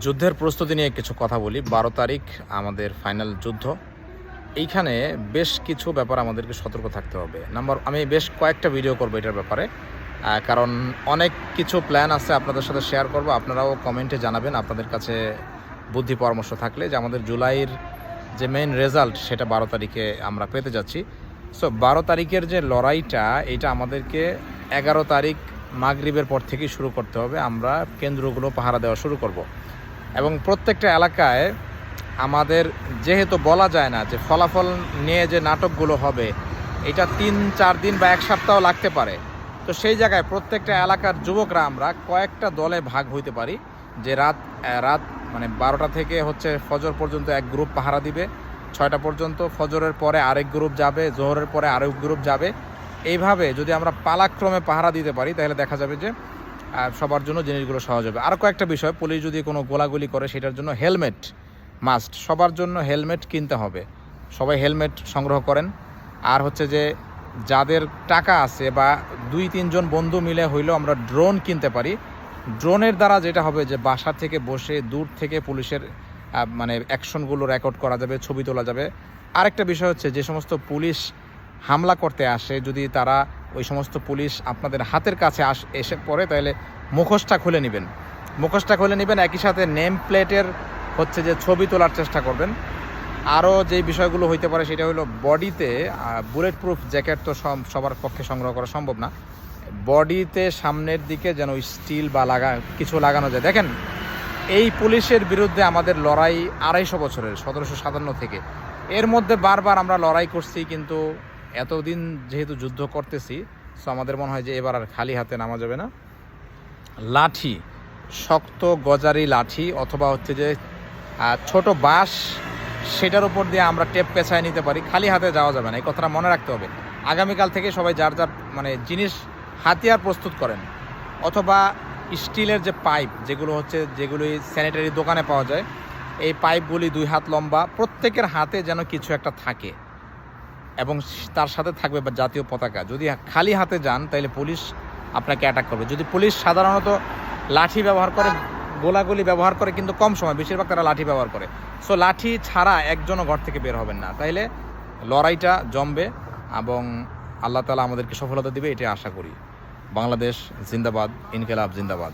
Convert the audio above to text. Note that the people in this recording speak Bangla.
যুদ্ধের প্রস্তুতি নিয়ে কিছু কথা বলি। 12 তারিখ আমাদের ফাইনাল যুদ্ধ। এইখানে বেশ কিছু ব্যাপার আমাদেরকে সতর্ক থাকতে হবে। আমি বেশ কয়েকটা ভিডিও করবো এটার ব্যাপারে, কারণ অনেক কিছু প্ল্যান আছে আপনাদের সাথে শেয়ার করব। আপনারাও কমেন্টে জানাবেন আপনাদের কাছে বুদ্ধি পরামর্শ থাকলে, যে আমাদের জুলাইয়ের যে মেইন রেজাল্ট সেটা 12 তারিখে আমরা পেতে যাচ্ছি। সো 12 তারিখের যে লড়াইটা, এটা আমাদেরকে 11 তারিখ মাগরিবের পর থেকেই শুরু করতে হবে। আমরা কেন্দ্রগুলো পাহারা দেওয়া শুরু করব এবং প্রত্যেকটা এলাকায় আমাদের, যেহেতু বলা যায় না যে ফলাফল নিয়ে যে নাটকগুলো হবে এটা 3-4 দিন বা 1 সপ্তাহ লাগতে পারে, তো সেই জায়গায় প্রত্যেকটা এলাকার যুবকরা আমরা কয়েকটা দলে ভাগ হইতে পারি। যে রাত মানে 12টা থেকে ফজর পর্যন্ত এক গ্রুপ পাহারা দিবে, 6টা পর্যন্ত, ফজরের পরে আরেক গ্রুপ যাবে, জোহরের পরে আরেক গ্রুপ যাবে। এইভাবে যদি আমরা পালাক্রমে পাহারা দিতে পারি তাহলে দেখা যাবে যে সবার জন্য জিনিসগুলো সহজ হবে। আরও কয়েকটা বিষয়, পুলিশ যদি কোনো গোলাগুলি করে সেটার জন্য হেলমেট মাস্ট, সবার জন্য হেলমেট কিনতে হবে। সবাই হেলমেট সংগ্রহ করেন। আর যে যাদের টাকা আছে বা 2-3 জন বন্ধু মিলে হইলেও আমরা ড্রোন কিনতে পারি। ড্রোনের দ্বারা যেটা হবে যে বাসা থেকে বসে দূর থেকে পুলিশের অ্যাকশনগুলো রেকর্ড করা যাবে, ছবি তোলা যাবে। আরেকটা বিষয় যে সমস্ত পুলিশ হামলা করতে আসে, যদি তারা ওই সমস্ত পুলিশ আপনাদের হাতের কাছে এসে পড়ে তাহলে মুখোশটা খুলে নেবেন। একই সাথে নেম প্লেটের যে ছবি তোলার চেষ্টা করবেন। আরও যেই বিষয়গুলো হইতে পারে সেটা হলো বডিতে বুলেট প্রুফ জ্যাকেট তো সবার পক্ষে সংগ্রহ করা সম্ভব না। বডিতে সামনের দিকে যেন স্টিল বা কিছু লাগানো যায়। দেখেন, এই পুলিশের বিরুদ্ধে আমাদের লড়াই 250 বছরের, 1757 থেকে। এর মধ্যে বারবার আমরা লড়াই করছি, কিন্তু এতদিন যেহেতু যুদ্ধ করতেছি, সো আমাদের মনে হয় যে এবার আর খালি হাতে নামা যাবে না। লাঠি, শক্ত গজারি লাঠি অথবা যে ছোট বাঁশ, সেটার উপর দিয়ে আমরা টেপ পেঁচায় নিতে পারি। খালি হাতে যাওয়া যাবে না, এই কথাটা মনে রাখতে হবে। আগামীকাল থেকে সবাই যার যার জিনিস, হাতিয়ার প্রস্তুত করেন, অথবা স্টিলের যে পাইপ, যেগুলি স্যানিটারি দোকানে পাওয়া যায়, এই পাইপগুলি 2 হাত লম্বা, প্রত্যেকের হাতে যেন কিছু একটা থাকে এবং তার সাথে থাকবে জাতীয় পতাকা। যদি খালি হাতে যান তাহলে পুলিশ আপনাকে অ্যাটাক করবে। যদি পুলিশ সাধারণত লাঠি ব্যবহার করে, গোলাগুলি ব্যবহার করে, কিন্তু কম সময়, বেশিরভাগ তারা লাঠি ব্যবহার করে। সো লাঠি ছাড়া একজনও ঘর থেকে বের হবেন না, তাইলে লড়াইটা জমবে এবং আল্লাহ তাআলা আমাদেরকে সফলতা দিবে, এটা আশা করি। বাংলাদেশ জিন্দাবাদ, ইনকিলাব জিন্দাবাদ।